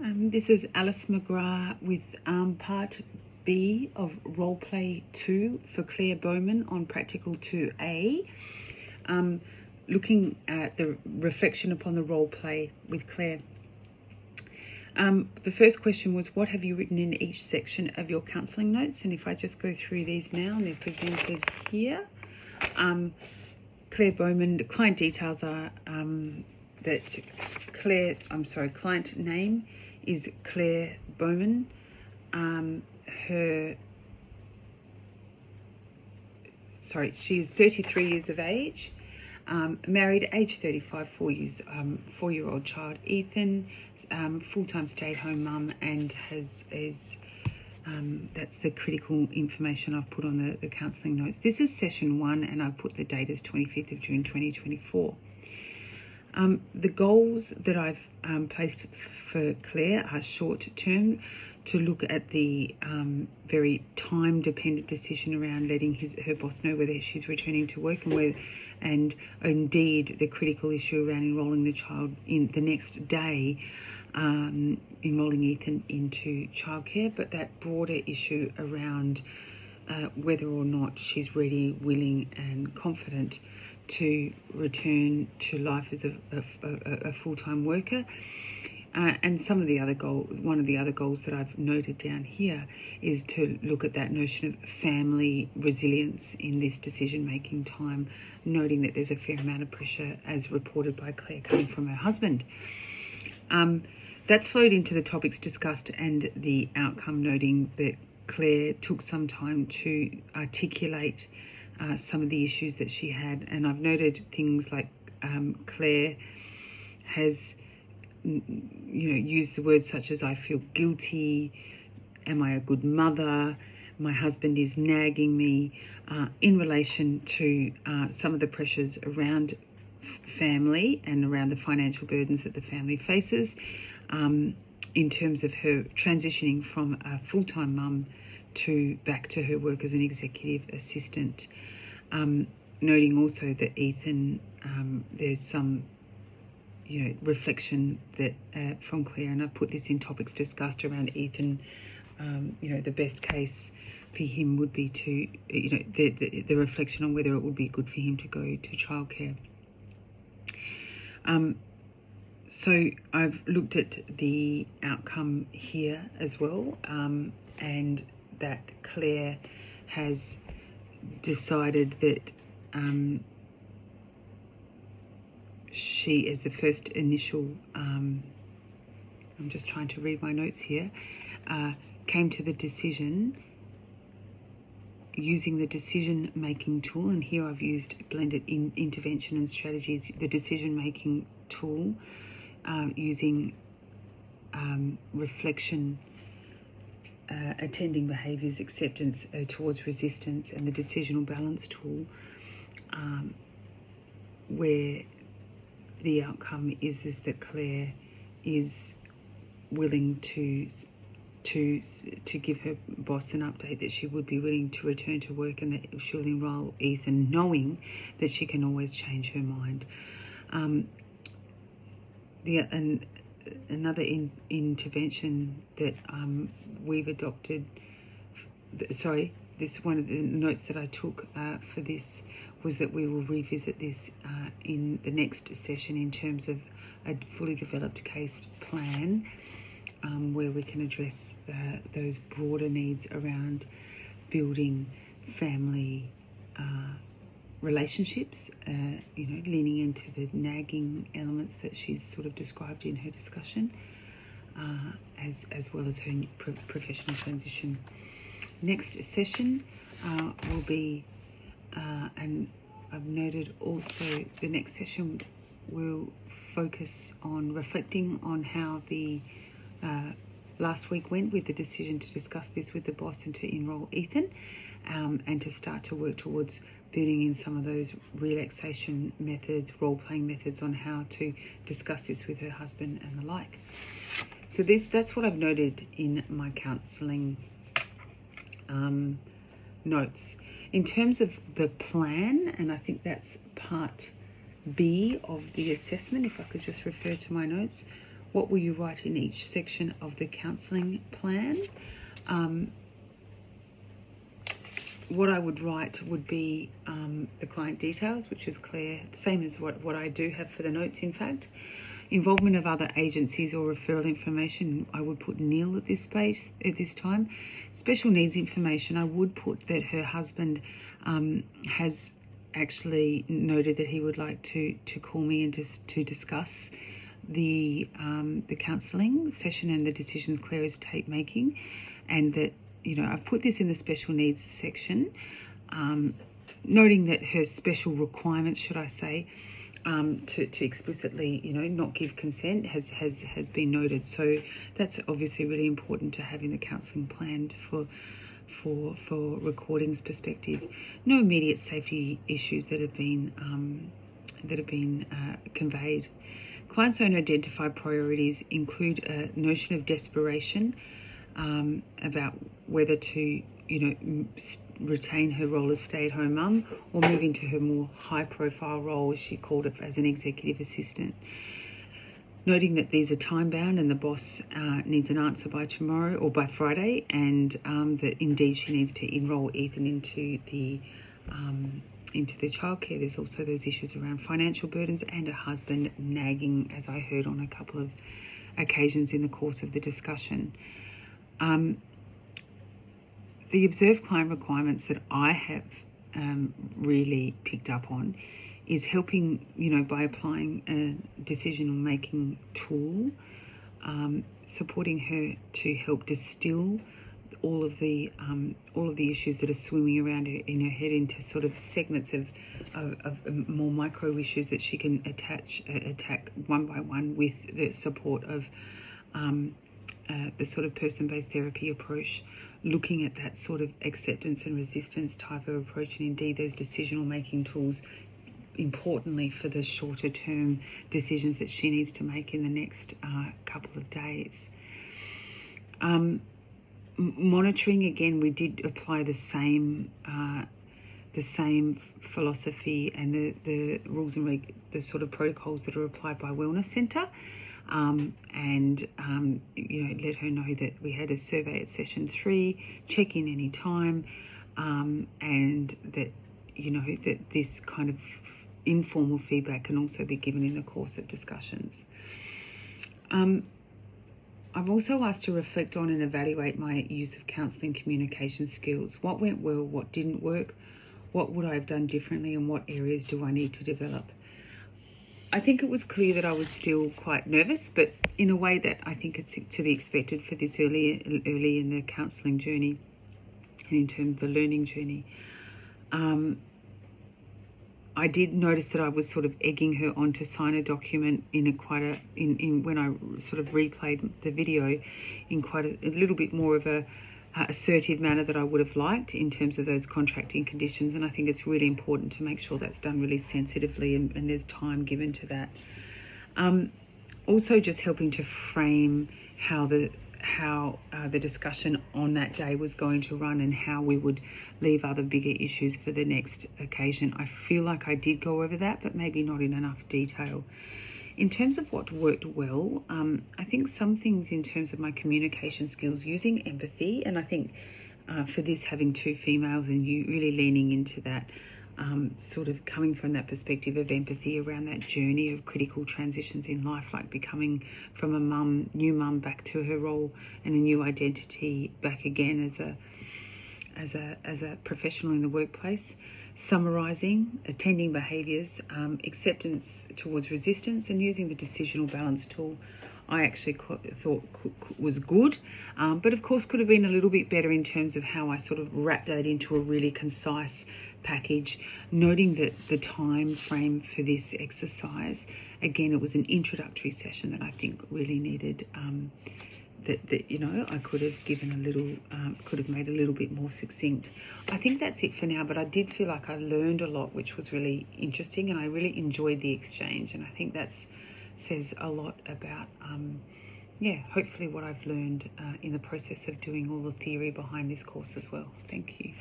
This is Alice McGrath with part B of Roleplay 2 for Claire Bowman on Practical 2A. Looking at the reflection upon the roleplay with Claire. The first question was, what have you written in each section of your counselling notes? And if I just go through these now, and they're presented here. Claire Bowman, the client details are that client name is Claire Bowman. She is 33 years of age, married, age 35, 4-year-old child, Ethan, full-time stay-at-home mum, and that's the critical information I've put on the counselling notes. This is session 1, and I've put the date as 25th of June 2024. The goals that I've placed for Claire are short-term, to look at the very time-dependent decision around letting her boss know whether she's returning to work, and indeed the critical issue around enrolling the child in the next day, enrolling Ethan into childcare, but that broader issue around whether or not she's ready, willing and confident to return to life as a full-time worker. And one of the other goals that I've noted down here is to look at that notion of family resilience in this decision-making time, noting that there's a fair amount of pressure, as reported by Claire, coming from her husband. That's flowed into the topics discussed and the outcome, noting that Claire took some time to articulate some of the issues that she had. And I've noted things like Claire has used the words such as, I feel guilty, am I a good mother, my husband is nagging me, in relation to some of the pressures around family and around the financial burdens that the family faces, in terms of her transitioning from a full-time mum back to her work as an executive assistant. Noting also that Ethan, there's some reflection that from Claire, and I put this in topics discussed around Ethan. The best case for him would be to, the reflection on whether it would be good for him to go to childcare. So I've looked at the outcome here as well, and that Claire has decided that she, as the first initial, I'm just trying to read my notes here, came to the decision using the decision-making tool, and here I've used blended intervention and strategies, the decision-making tool, using reflection, attending behaviours, acceptance towards resistance, and the decisional balance tool, where the outcome is that Claire is willing to give her boss an update that she would be willing to return to work, and that she'll enrol Ethan, knowing that she can always change her mind. Another intervention that we've adopted, this one of the notes that I took for this was that we will revisit this in the next session in terms of a fully developed case plan, where we can address those broader needs around building family relationships, leaning into the nagging elements that she's sort of described in her discussion, as well as her professional transition. Next session will be, and I've noted also, the next session will focus on reflecting on how the last week went with the decision to discuss this with the boss and to enrol Ethan, and to start to work towards building in some of those relaxation methods, role-playing methods on how to discuss this with her husband and the like. So that's what I've noted in my counselling notes. In terms of the plan, and I think that's part B of the assessment, if I could just refer to my notes, What will you write in each section of the counselling plan? What I would write would be the client details, which is clear, same as what I do have for the notes, in fact. Involvement of other agencies or referral information, I would put nil at this time. Special needs information, I would put that her husband has actually noted that he would like to call me and to discuss the counselling session and the decisions Claire is making, and that, you know, I've put this in the special needs section, noting that her special requirements, should I say, to explicitly, you know, not give consent has been noted. So that's obviously really important to have in the counselling plan for recordings perspective. No immediate safety issues that have been conveyed. Client's own identified priorities include a notion of desperation about whether to, you know, retain her role as stay-at-home mum or move into her more high-profile role, as she called it, as an executive assistant. Noting that these are time-bound and the boss needs an answer by tomorrow or by Friday, and that indeed she needs to enrol Ethan into the childcare. There's also those issues around financial burdens and a husband nagging, as I heard on a couple of occasions in the course of the discussion. The observed client requirements that I have really picked up on is helping, you know, by applying a decision-making tool, supporting her to help distill all of the issues that are swimming around in her head into sort of segments of more micro issues that she can attack one by one with the support of the sort of person-based therapy approach, looking at that sort of acceptance and resistance type of approach, and indeed those decisional making tools, importantly for the shorter term decisions that she needs to make in the next couple of days. Monitoring, again, we did apply the same philosophy and the rules and the sort of protocols that are applied by Wellness Centre. You know, let her know that we had a survey at session 3, check in any time, and that, you know, that this kind of informal feedback can also be given in the course of discussions. I've also asked to reflect on and evaluate my use of counselling communication skills. What went well, what didn't work, what would I have done differently, and what areas do I need to develop? I think it was clear that I was still quite nervous, but in a way that I think it's to be expected for this early in the counselling journey and in terms of the learning journey. I did notice that I was sort of egging her on to sign a document when I sort of replayed the video in quite a little bit more of a assertive manner that I would have liked in terms of those contracting conditions, and I think it's really important to make sure that's done really sensitively and there's time given to that. Also just helping to frame how the discussion on that day was going to run and how we would leave other bigger issues for the next occasion. I feel like I did go over that, but maybe not in enough detail. In terms of what worked well, I think some things in terms of my communication skills, using empathy, and I think for this, having 2 females and you really leaning into that, sort of coming from that perspective of empathy around that journey of critical transitions in life, like becoming from a new mum back to her role and a new identity back again as a professional in the workplace. Summarising, attending behaviours, acceptance towards resistance, and using the decisional balance tool, I actually thought was good, but of course could have been a little bit better in terms of how I sort of wrapped that into a really concise package, noting that the time frame for this exercise, again, it was an introductory session that I think really needed that you know, I could have given a little, could have made a little bit more succinct. I think that's it for now, but I did feel like I learned a lot, which was really interesting, and I really enjoyed the exchange, and I think that's says a lot about, hopefully what I've learned in the process of doing all the theory behind this course as well. Thank you.